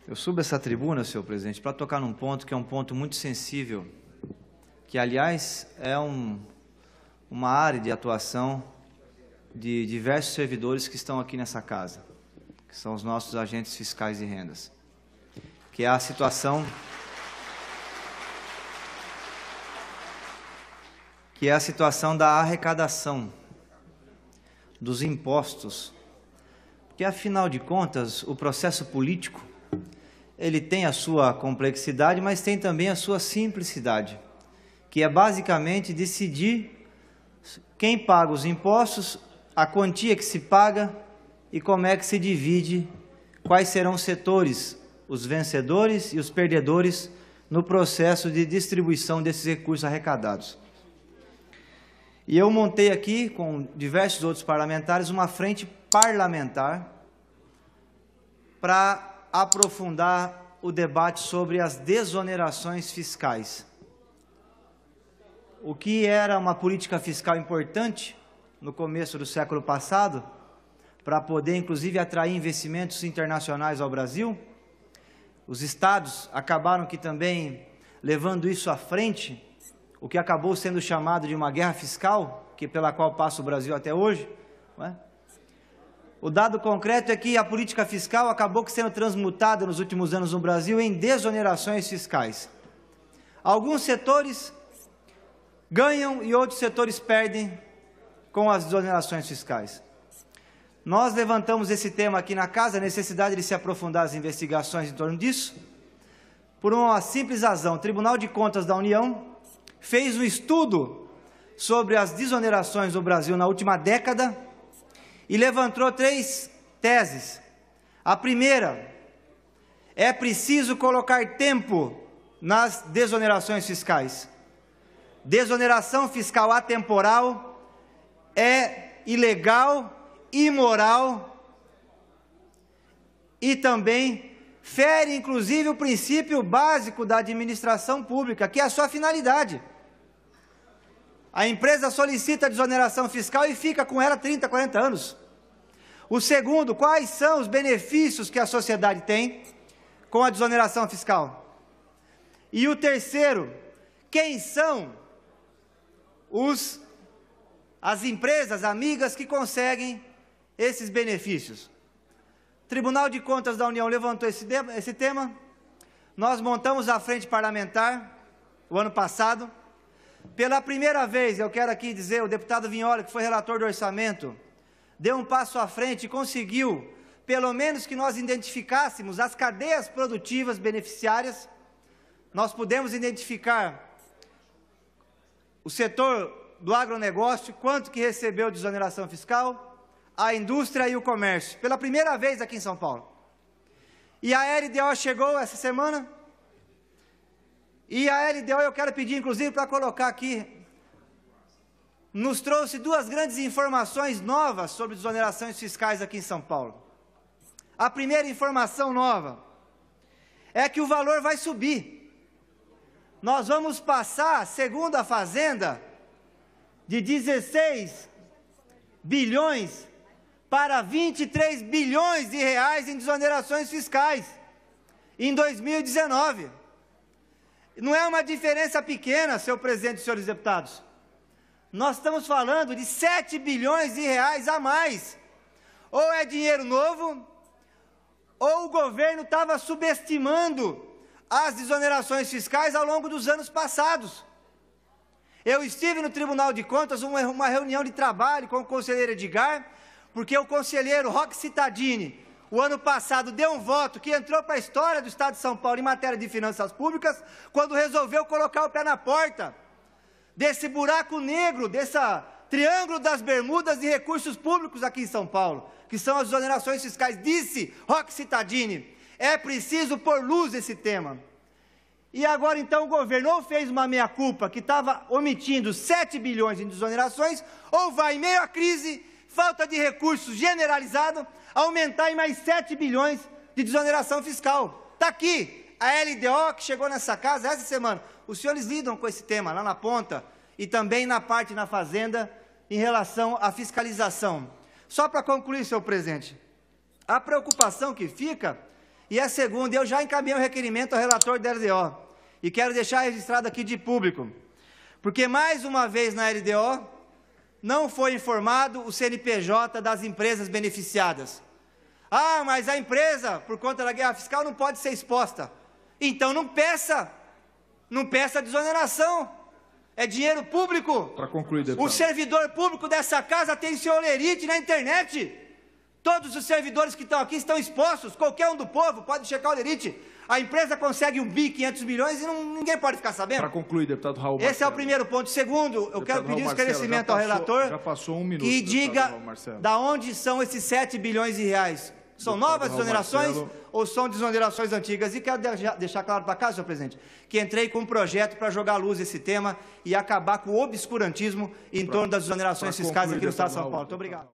Eu subo essa tribuna, senhor presidente, para tocar num ponto que é um ponto muito sensível, que, aliás, é uma área de atuação de diversos servidores que estão aqui nessa casa, que são os nossos agentes fiscais de rendas, que é a situação da arrecadação dos impostos, porque, afinal de contas, o processo político ele tem a sua complexidade, mas tem também a sua simplicidade, que é basicamente decidir quem paga os impostos, a quantia que se paga e como é que se divide, quais serão os setores, os vencedores e os perdedores no processo de distribuição desses recursos arrecadados. E eu montei aqui, com diversos outros parlamentares, uma frente parlamentar para aprofundar o debate sobre as desonerações fiscais. O que era uma política fiscal importante no começo do século passado, para poder, inclusive, atrair investimentos internacionais ao Brasil, os estados acabaram que também levando isso à frente, o que acabou sendo chamado de uma guerra fiscal, pela qual passa o Brasil até hoje, não é? O dado concreto é que a política fiscal acabou sendo transmutada nos últimos anos no Brasil em desonerações fiscais. Alguns setores ganham e outros setores perdem com as desonerações fiscais. Nós levantamos esse tema aqui na casa, a necessidade de se aprofundar as investigações em torno disso, por uma simples razão. O Tribunal de Contas da União fez um estudo sobre as desonerações do Brasil na última década e levantou 3 teses. A primeira, é preciso colocar tempo nas desonerações fiscais. Desoneração fiscal atemporal é ilegal, imoral e também fere, inclusive, o princípio básico da administração pública, que é a sua finalidade. A empresa solicita a desoneração fiscal e fica com ela 30, 40 anos. O segundo, quais são os benefícios que a sociedade tem com a desoneração fiscal? E o terceiro, quem são as empresas amigas que conseguem esses benefícios? O Tribunal de Contas da União levantou esse tema, nós montamos a frente parlamentar o ano passado. Pela primeira vez, eu quero aqui dizer, o deputado Vignoli, que foi relator do orçamento, deu um passo à frente e conseguiu, pelo menos, que nós identificássemos as cadeias produtivas beneficiárias. Nós pudemos identificar o setor do agronegócio, quanto que recebeu de desoneração fiscal, a indústria e o comércio, pela primeira vez aqui em São Paulo. E a LDO chegou essa semana. E a LDO, eu quero pedir, inclusive, para colocar aqui, nos trouxe 2 grandes informações novas sobre desonerações fiscais aqui em São Paulo. A primeira informação nova é que o valor vai subir. Nós vamos passar, segundo a Fazenda, de 16 bilhões para 23 bilhões de reais em desonerações fiscais em 2019. Não é uma diferença pequena, senhor presidente e senhores deputados. Nós estamos falando de 7 bilhões de reais a mais. Ou é dinheiro novo, ou o governo estava subestimando as desonerações fiscais ao longo dos anos passados. Eu estive no Tribunal de Contas, uma reunião de trabalho com o conselheiro Edgar, porque o conselheiro Roque Cittadini, o ano passado, deu um voto que entrou para a história do Estado de São Paulo em matéria de finanças públicas, quando resolveu colocar o pé na porta desse buraco negro, desse triângulo das bermudas de recursos públicos aqui em São Paulo, que são as desonerações fiscais. Disse Roque Cittadini, é preciso pôr luz nesse tema. E agora, então, o governo ou fez uma meia-culpa, que estava omitindo 7 bilhões em desonerações, ou vai, em meio à crise, falta de recursos generalizado, aumentar em mais 7 bilhões de desoneração fiscal. Está aqui a LDO, que chegou nessa casa essa semana. Os senhores lidam com esse tema lá na ponta e também na parte na Fazenda em relação à fiscalização. Só para concluir, senhor presidente, a preocupação que fica E a segunda, eu já encaminhei um requerimento ao relator da LDO, e quero deixar registrado aqui de público, porque mais uma vez na LDO não foi informado o CNPJ das empresas beneficiadas. Ah, mas a empresa, por conta da guerra fiscal, não pode ser exposta. Então não peça desoneração. É dinheiro público. Para concluir, deputado. O servidor público dessa casa tem seu olerite na internet. Todos os servidores que estão aqui estão expostos. Qualquer um do povo pode checar o olerite. A empresa consegue 1 bi 500 milhões e ninguém pode ficar sabendo. Para concluir, deputado Raul Marcelo. Esse é o primeiro ponto. Segundo, eu quero pedir um esclarecimento ao relator. Já passou 1 minuto. Que diga da onde são esses 7 bilhões de reais. São novas desonerações ou são desonerações antigas? E quero deixar claro para cá, senhor presidente, que entrei com um projeto para jogar à luz esse tema e acabar com o obscurantismo em torno das desonerações fiscais aqui no Estado de São Paulo. Muito obrigado.